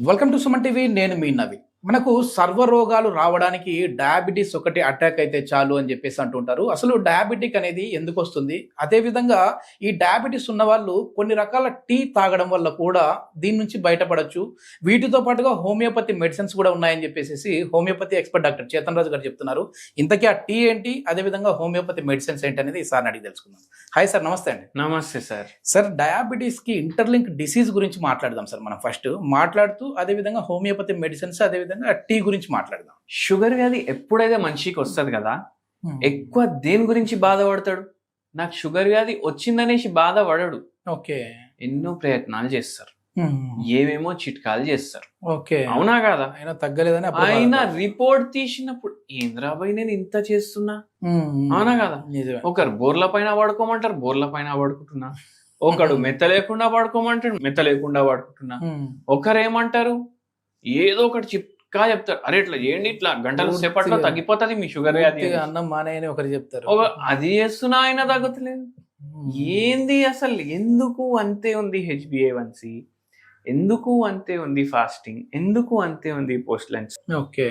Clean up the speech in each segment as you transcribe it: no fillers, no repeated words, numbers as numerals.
Welcome to Suman TV. నేను మీ నవి. మనకు సర్వరోగాలు రావడానికి డయాబెటీస్ ఒకటి అటాక్ అయితే చాలు అని చెప్పేసి అంటుంటారు. అసలు డయాబెటిక్ అనేది ఎందుకు వస్తుంది? అదేవిధంగా ఈ డయాబెటీస్ ఉన్న వాళ్ళు కొన్ని రకాల టీ తాగడం వల్ల కూడా దీని నుంచి బయటపడొచ్చు. వీటితో పాటుగా హోమియోపతి మెడిసిన్స్ కూడా ఉన్నాయని చెప్పేసి హోమియోపతి ఎక్స్పర్ట్ డాక్టర్ చేతన్ రాజు గారు చెప్తున్నారు. ఇంతకీ ఆ టీ ఏంటి, అదేవిధంగా హోమియోపతి మెడిసిన్స్ ఏంటి అనేది సార్ అడిగి తెలుసుకుందాం. హాయ్ సార్, నమస్తే అండి. నమస్తే సార్. సార్, డయాబెటీస్ కి ఇంటర్లింక్ డిసీజ్ గురించి మాట్లాడదాం సార్. మనం ఫస్ట్ మాట్లాడుతూ అదేవిధంగా హోమియోపతి మెడిసిన్స్ అదేవిధంగా టీ గురించి మాట్లాడదాం. షుగర్ వ్యాధి ఎప్పుడైతే మనిషికి వస్తుంది కదా, ఎక్కువ దేని గురించి బాధపడతాడు? నాకు షుగర్ వ్యాధి వచ్చిందనేసి బాధపడడు. ఓకే. ఎన్నో ప్రయత్నాలు చేస్తారు, ఏమేమో చిట్కాలు చేస్తారు. ఓకే, అవునా కాదా? అయినా తగ్గలేదని ఆయన రిపోర్ట్ తీసినప్పుడు ఏంద్రాబాయ్ నేను ఇంత చేస్తున్నా, అవునా కదా? నిజమే. ఒకరు బోర్ల పైన పడుకోమంటారు, బోర్ల పైన పడుకుంటున్నా. ఒకడు మెత్త లేకుండా పడుకోమంటాడు, మెత్త లేకుండా పడుకుంటున్నా. ఒకరు ఏమంటారు, ఏదో ఒకటి చిట్కా చెప్తారు. అరే ఇట్లా చేయండి, ఇట్లా గంటల సేపట్లో తగ్గిపోతుంది మీ షుగర్ వ్యాధి. అన్నం మానేయని ఒకరు చెప్తారు. అది చేస్తున్నా అయినా తగ్గట్లేదు. ఏంది అసలు? ఎందుకు అంతే ఉంది HbA1c, ఎందుకు అంతే ఉంది ఫాస్టింగ్, ఎందుకు అంతే ఉంది పోస్ట్ లంచ్? ఓకే,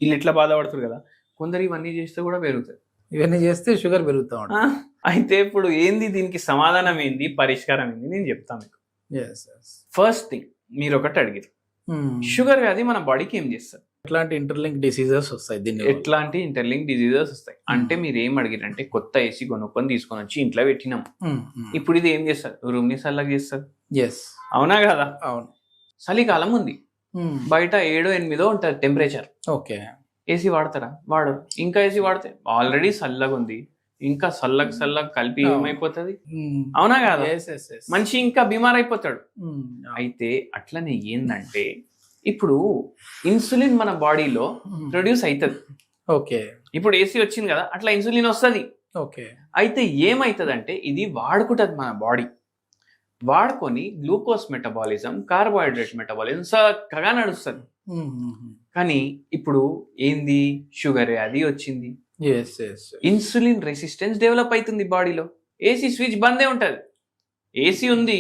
వీళ్ళు ఇట్లా బాధపడుతారు కదా. కొందరు ఇవన్నీ చేస్తే కూడా పెరుగుతాయి. ఇవన్నీ చేస్తే షుగర్ పెరుగుతా ఉంటుంది. అయితే ఇప్పుడు ఏంది దీనికి సమాధానం ఏంది, పరిష్కారం ఏంది నేను చెప్తాను మీకు. ఫస్ట్ థింగ్, మీరు ఒకటి అడిగారు, షుగర్ వ్యాధి మన బాడీకి ఏం చేస్తారు? ఎట్లాంటి ఇంటర్లింక్ డిసీజెస్ వస్తాయి దీన్ని? ఎట్లాంటి ఇంటర్లింక్ డిసీజెస్ వస్తాయి అంటే, మీరు ఏం అడిగారంటే కొత్త ఏసీ కొనుక్కొని తీసుకొని వచ్చి ఇంట్లో పెట్టినాం. ఇప్పుడు ఇది ఏం చేస్తారు? రూమ్ ని చల్లగా చేస్తారు. అవునా కదా? అవును. చలికాలం ఉంది, బయట 7-8 ఉంటుంది టెంపరేచర్. ఓకే. ఏసీ వాడతారా? వాడరు. ఇంకా ఏసీ వాడితే ఆల్రెడీ చల్లగా ఉంది, ఇంకా చల్లగా కలిపి ఏమైపోతుంది? అవునా కదా? మనిషి ఇంకా బీమార్ అయిపోతాడు. అయితే అట్లనే ఏందంటే, ఇప్పుడు ఇన్సులిన్ మన బాడీలో ప్రొడ్యూస్ అవుతుంది. ఓకే. ఇప్పుడు ఏసీ వచ్చింది కదా, అట్లా ఇన్సులిన్ వస్తుంది. ఓకే. అయితే ఏమైతుందంటే, ఇది వాడుకుంటుంది మన బాడీ. వాడుకొని గ్లూకోజ్ మెటబాలిజం, కార్బోహైడ్రేట్ మెటబాలిజం చక్కగా నడుస్తుంది. కానీ ఇప్పుడు ఏంది, షుగర్ అది వచ్చింది, ఇన్సులిన్ రెసిస్టెన్స్ డెవలప్ అవుతుంది బాడీలో. ఏసీ స్విచ్ బందే ఉంటది, ఏసీ ఉంది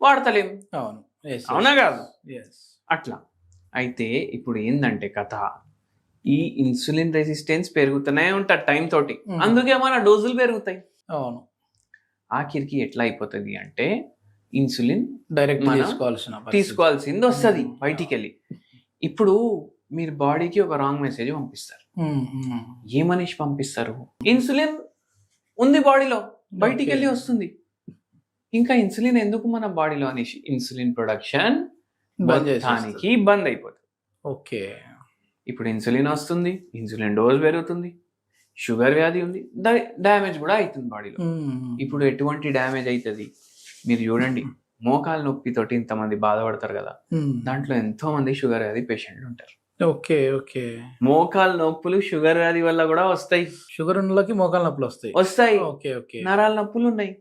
వాడతలేం. అవును. అవునా కాదు? అట్లా. అయితే ఇప్పుడు ఏందంటే కథ, ఈ ఇన్సులిన్ రెసిస్టెన్స్ పెరుగుతూనే ఉంటుంది టైం తోటి, అందుకే మన డోజులు పెరుగుతాయి. అవును. ఆఖరికి ఎట్లా అయిపోతుంది అంటే, ఇన్సులిన్ డైరెక్ట్ తీసుకోవాల్సింది వస్తుంది బయటికి వెళ్ళి. ఇప్పుడు మీరు బాడీకి ఒక రాంగ్ మెసేజ్ పంపిస్తారు. ఏమనేసి పంపిస్తారు? ఇన్సులిన్ ఉంది బాడీలో, బయటికి వెళ్ళి వస్తుంది. ఇంకా ఇన్సులిన్ ఎందుకు మన బాడీలో అనేసి ఇన్సులిన్ ప్రొడక్షన్ బంద్ అయిపోతుంది. ఓకే. ఇప్పుడు ఇన్సులిన్ వస్తుంది, ఇన్సులిన్ డోస్ పెరుగుతుంది, షుగర్ వ్యాధి ఉంది, డ్యామేజ్ కూడా అవుతుంది బాడీలో. ఇప్పుడు ఎటువంటి డ్యామేజ్ అవుతుంది మీరు చూడండి. మోకాలు నొప్పితోటి ఇంతమంది బాధపడతారు కదా, దాంట్లో ఎంతో మంది షుగర్ వ్యాధి పేషెంట్లు ఉంటారు. ఓకే. ఓకే. మోకాలు నొప్పులు షుగర్ వ్యాధి వల్ల కూడా వస్తాయి. షుగర్ ఉన్నోళ్ళకి మోకాలు నొప్పులు వస్తాయి. ఓకే. ఓకే. నరాల నొప్పులు ఉన్నాయి,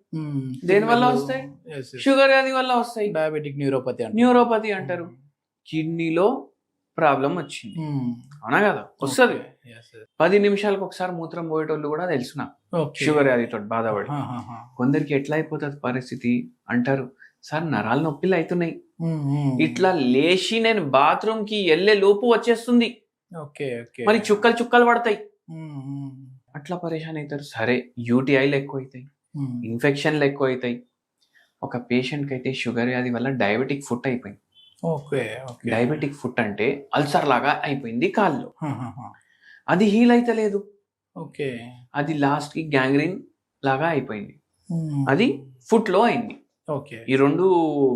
దేని వల్ల వస్తాయి? షుగర్ వ్యాధి వల్ల వస్తాయి. డయాబెటిక్ న్యూరోపతి అంటారు. కిడ్నీలో ప్రాబ్లం వచ్చింది, అవునా కదా? వస్తుంది. 10 నిమిషాలకు ఒకసారి మూత్రం పోయేటోళ్ళు కూడా తెలుసు నాకు, షుగర్ వ్యాధితో బాధపడి. కొందరికి ఎట్లా అయిపోతుంది పరిస్థితి అంటారు, సార్ నరాల నొప్పిలు అవుతున్నాయి, ఇట్లా లేచి నేను బాత్రూమ్ కి వెళ్ళే లోపు వచ్చేస్తుంది, మరి చుక్కలు పడతాయి, అట్లా పరేషాన్ అవుతారు. సరే, యూటీఐలు ఎక్కువ అవుతాయి, ఇన్ఫెక్షన్లు ఎక్కువ అవుతాయి. ఒక పేషెంట్ కి అయితే షుగర్ వ్యాధి వల్ల డయాబెటిక్ ఫుట్ అయిపోయింది. డయాబెటిక్ ఫుట్ అంటే అల్సర్ లాగా అయిపోయింది కాల్లో, అది హీల్ అయితే లేదు. ఓకే. అది లాస్ట్ కి గ్యాంగ్రీన్ లాగా అయిపోయింది, అది ఫుట్ లో అయింది. ఓకే. ఈ 2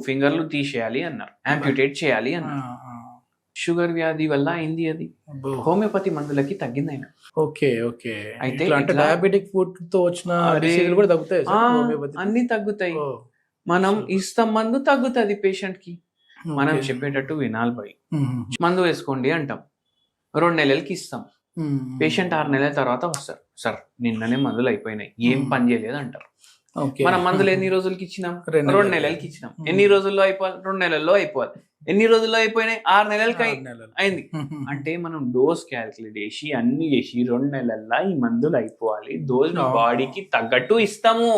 ఫింగర్లు తీసేయాలి అన్నారు, యాంప్యూటేట్ చేయాలి అన్నారు. షుగర్ వ్యాధి వల్ల అయింది అది. హోమియోపతి మందులకి తగ్గింది ఆయన. ఓకే. ఓకే. అయితే డయాబెటిక్ ఫుడ్ తో వచ్చిన డిసీజులు కూడా తగ్గుతాయి, అన్ని తగ్గుతాయి. మనం ఇస్తాం మందు, తగ్గుతుంది పేషెంట్ కి. మనం చెప్పేటట్టు వినాలి భయ్. మందు వేసుకోండి అంటాం, 2 నెలలకి ఇస్తాం. పేషెంట్ 6 నెలల తర్వాత వస్తారు, సార్ నిన్ననే మందులు అయిపోయినాయి, ఏం పని చేయలేదు అంటారు. మనం మందులు ఎన్ని రోజులకి ఇచ్చినాం? 2 నెలలకి ఇచ్చినాం. ఎన్ని రోజుల్లో అయిపోవాలి? 2 నెలల్లో అయిపోవాలి. ఎన్ని రోజుల్లో అయిపోయినాయి? 6 నెలలకి అయింది. అంటే మనం డోస్ క్యాల్కులేట్ చేసి అన్ని చేసి 2 నెలల్లో ఈ మందులు అయిపోవాలి, డోస్ బాడీకి తగ్గట్టు ఇస్తాము.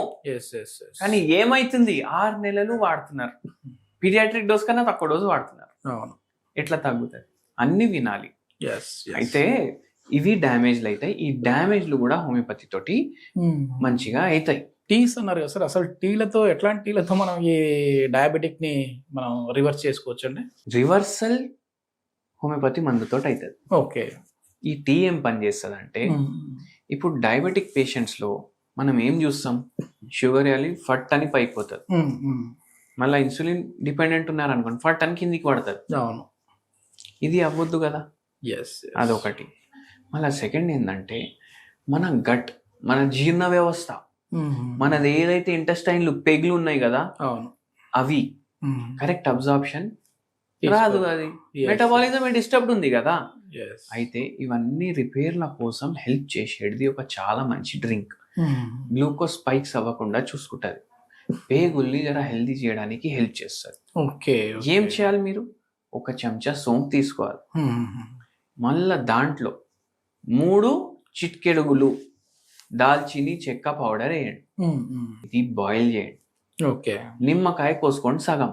కానీ ఏమైతుంది, 6 నెలలు వాడుతున్నారు, పీడియాట్రిక్ డోస్ కన్నా తక్కువ డోసు వాడుతున్నారు. అవును. ఎట్లా తగ్గుతుంది, అన్ని వినాలి. Yes, yes. అయితే ఇవి డ్యామేజ్లు అవుతాయి. ఈ డ్యామేజ్లు కూడా హోమియోపతి తోటి మంచిగా అవుతాయి. టీస్ అన్నారు కదా సార్, అసలు టీలతో ఎట్లాంటి టీలతో మనం ఈ డయాబెటిక్ ని మనం రివర్స్ చేసుకోవచ్చు అండి? రివర్సల్ హోమియోపతి మందుతో అవుతుంది. ఓకే. ఈ టీ ఏం పని చేస్తుంది అంటే, ఇప్పుడు డయాబెటిక్ పేషెంట్స్ లో మనం ఏం చూస్తాం, షుగర్ వ్యాలీ ఫట్ అని పైకి పోతుంది. మళ్ళీ ఇన్సులిన్ డిపెండెంట్ ఉన్నారు అనుకోండి, ఫట్ అని కిందికి పడుతుంది. అవును. ఇది అవ్వద్దు కదా. అదొకటి. మళ్ళీ సెకండ్ ఏంటంటే, మన గట్, మన జీర్ణ వ్యవస్థ, మనది ఏదైతే ఇంటెస్టైన్లు పెగ్లు ఉన్నాయి కదా, అవును, అవి కరెక్ట్ అబ్జార్ప్షన్ రాదు. అది మెటబాలిజం డిస్టర్బ్డ్ ఉంది కదా. అయితే ఇవన్నీ రిపేర్ల కోసం హెల్ప్ చేసేది ఒక చాలా మంచి డ్రింక్. గ్లూకోజ్ స్పైక్స్ అవ్వకుండా చూసుకుంటుంది, పేగుల్ని జర హెల్దీ చేయడానికి హెల్ప్ చేస్తుంది. ఓకే. ఏం చేయాలి మీరు, ఒక చెంచా సోంపు తీసుకోవాలి, మళ్ళా దాంట్లో 3 చిటికెడుగులు దాల్చిని చెక్క పౌడర్ వేయండి, ఇది బాయిల్ చేయండి. ఓకే. నిమ్మకాయ కోసుకోండి సగం,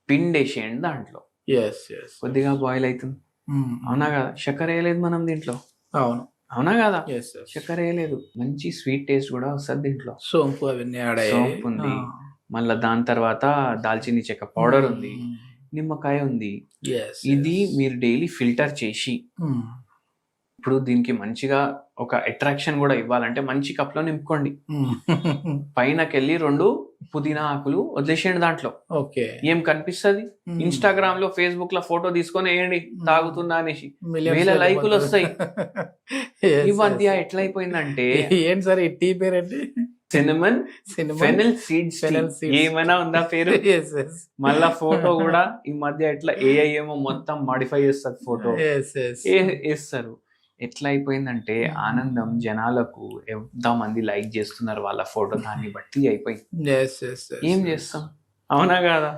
పిండి వేసేయండి దాంట్లో. కొద్దిగా బాయిల్ అవుతుంది. అవునా కదా, చక్కెర వేయలేదు మనం దీంట్లో. అవును. అవునా కదా, చక్కెర వేయలేదు, మంచి స్వీట్ టేస్ట్ కూడా వస్తుంది దీంట్లో. సోంపు అవన్నీ సోంపు ఉంది, మళ్ళా దాని తర్వాత దాల్చిని చెక్క పౌడర్ ఉంది, నిమ్మకాయ ఉంది. ఇది మీరు డైలీ ఫిల్టర్ చేసి, ఇప్పుడు దీనికి మంచిగా ఒక అట్రాక్షన్ కూడా ఇవ్వాలంటే మంచి కప్ లో నింపుకోండి. పైనకెళ్ళి 2 పుదీనా ఆకులు వదిలేసేయండి దాంట్లో. ఓకే. ఏం కనిపిస్తుంది, ఇన్స్టాగ్రామ్ లో ఫేస్బుక్ లో ఫోటో తీసుకొని వేయండి తాగుతున్నా అనేసి, 1000 లైకులు వస్తాయి. ఈ మధ్య ఎట్లయిపోయిందంటే, ఏంటి సార్ ఈ టీ పేరేంటి? Cinnamon fennel seeds. ఏమైనా ఉందా పేరు? మళ్ళా ఫోటో కూడా ఈ మధ్య ఎట్లా ఏఐ ఏమో మొత్తం మాడిఫై చేస్తారు, ఫోటో వేస్తారు. ఎట్లా అయిపోయిందంటే, ఆనందం జనాలకు ఎంతమంది లైక్ చేస్తున్నారు వాళ్ళ ఫోటో, దాన్ని బట్టి అయిపోయింది. ఏం చేస్తాం, అవునా కాదా?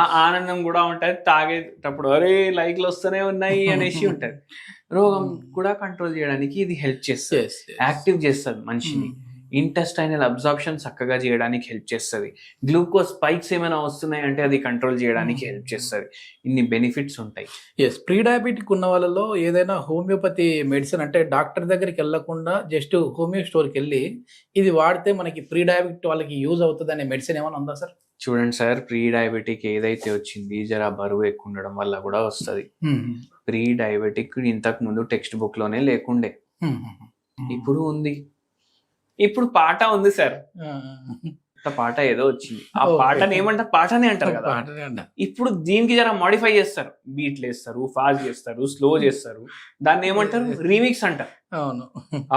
ఆ ఆనందం కూడా ఉంటది, తాగేటప్పుడు అరే లైక్లు వస్తూనే ఉన్నాయి అనేసి ఉంటది. రోగం కూడా కంట్రోల్ చేయడానికి ఇది హెల్ప్ చేస్తుంది, యాక్టివ్ చేస్తుంది మనిషిని. ఇంటెస్టైనల్ అబ్జార్ప్షన్ చక్కగా చేయడానికి హెల్ప్ చేస్తుంది. గ్లూకోజ్ స్పైక్స్ ఏమైనా వస్తున్నాయి అంటే అది కంట్రోల్ చేయడానికి హెల్ప్ చేస్తుంది. ఇన్ని బెనిఫిట్స్ ఉంటాయి. ప్రీ డయాబెటిక్ ఉన్న వాళ్ళలో ఏదైనా హోమియోపతి మెడిసిన్ అంటే డాక్టర్ దగ్గరికి వెళ్ళకుండా జస్ట్ హోమియో స్టోర్కి వెళ్ళి ఇది వాడితే మనకి ప్రీ డయాబెటిక్ వాళ్ళకి యూజ్ అవుతుంది అనే మెడిసిన్ ఏమైనా ఉందా సార్? చూడండి సార్, ప్రీ డయాబెటిక్ ఏదైతే వచ్చింది జర బరువు ఎక్కువ ఉండడం వల్ల కూడా వస్తుంది. ప్రీ డయాబెటిక్ ఇంతకు ముందు టెక్స్ట్ బుక్ లోనే లేకుండే, ఇప్పుడు ఉంది. ఇప్పుడు పాట ఉంది సార్, పాట ఏదో వచ్చింది, ఆ పాటని ఏమంటారు, పాటనే అంటారు కదా. ఇప్పుడు దీనికి జర మాడిఫై చేస్తారు, బీట్లు వేస్తారు, ఫాస్ట్ చేస్తారు, స్లో చేస్తారు, దాన్ని ఏమంటారు, రీమిక్స్ అంటారు.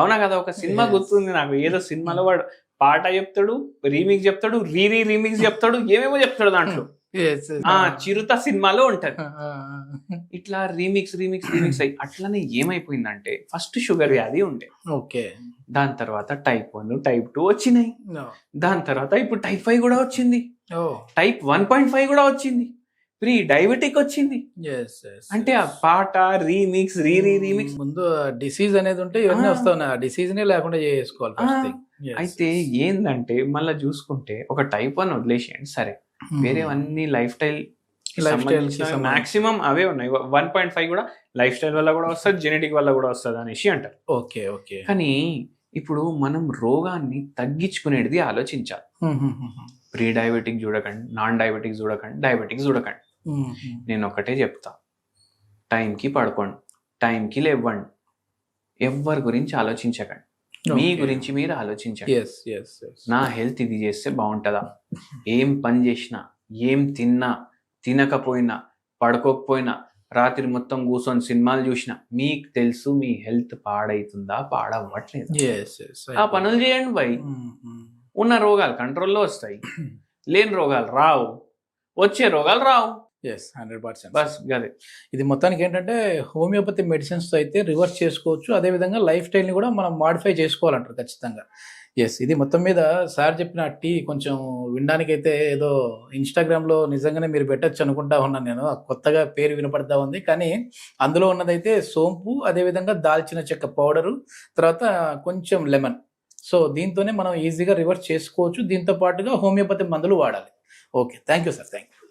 అవునా కదా. ఒక సినిమా గుర్తుంది నాకు, ఏదో సినిమాలో వాడు పాట చెప్తాడు, రీమిక్స్ చెప్తాడు, రీమిక్స్ చెప్తాడు, ఏమేమో చెప్తాడు దాంట్లో. చిరుత సినిమాలో ఉంటది. ఇట్లా రీమిక్స్ అయ్యి అట్లనే ఏమైపోయిందంటే, ఫస్ట్ షుగర్ వ్యాధి ఉండే, ఓకే, దాని తర్వాత టైప్ 1, టైప్ 2 వచ్చినాయి, దాని తర్వాత ఇప్పుడు టైప్ 5 కూడా వచ్చింది, టైప్ 1.5 కూడా వచ్చింది, ప్రీ డయాబెటిక్ వచ్చింది. అంటే ఆ పాట రీమిక్స్ రీమిక్స్, ముందు డిసీజ్ అనేది ఉంటే ఇవన్నీ వస్తాయి, డిసీజ్ నే లేకుండా చేసుకోవాలి. అయితే ఏందంటే మళ్ళీ చూసుకుంటే, ఒక టైప్ 1 వదిలేసేయండి సరే, వేరే అన్ని లైఫ్ స్టైల్ మాక్సిమం అవే ఉన్నాయి. 1.5 కూడా లైఫ్ స్టైల్ వల్ల కూడా వస్తుంది, జెనెటిక్ వల్ల కూడా వస్తుంది అనేసి అంటారు. ఓకే. కానీ ఇప్పుడు మనం రోగాన్ని తగ్గించుకునేది ఆలోచించాలి. ప్రీ డయాబెటిక్ చూడకండి, నాన్ డయాబెటిక్ చూడకండి, డయాబెటిక్ చూడకండి. నేను ఒకటే చెప్తా, టైంకి పడుకోండి, టైంకి లేవ్వండి, ఎవరి గురించి ఆలోచించకండి, మీ గురించి మీరు ఆలోచించండి. నా హెల్త్ ఇది చేస్తే బాగుంటుందా, ఏం పని చేసినా, ఏం తిన్నా, తినకపోయినా, పడుకోకపోయినా, రాత్రి మొత్తం కూర్చొని సినిమాలు చూసినా, మీకు తెలుసు మీ హెల్త్ పాడైతుందా పాడవ్వట్లేదు. ఆ పనులు చేయండి బై. ఉన్న రోగాలు కంట్రోల్లో వస్తాయి, లేని రోగాలు రావు, వచ్చే రోగాలు రావు. 100%. బస్ అదే. ఇది మొత్తానికి ఏంటంటే హోమియోపతి మెడిసిన్స్ అయితే రివర్స్ చేసుకోవచ్చు, అదేవిధంగా లైఫ్ స్టైల్ని కూడా మనం మాడిఫై చేసుకోవాలంటారు ఖచ్చితంగా. ఇది మొత్తం మీద సార్ చెప్పిన టీ కొంచెం వినడానికైతే ఏదో ఇన్స్టాగ్రామ్లో నిజంగానే మీరు పెట్టచ్చు అనుకుంటా ఉన్నాను నేను, కొత్తగా పేరు వినపడతా ఉంది. కానీ అందులో ఉన్నదైతే సోంపు, అదేవిధంగా దాల్చిన చెక్క పౌడరు, తర్వాత కొంచెం లెమన్. సో దీంతోనే మనం ఈజీగా రివర్స్ చేసుకోవచ్చు, దీంతో పాటుగా హోమియోపతి మందులు వాడాలి. Okay, thank you sir, thank you.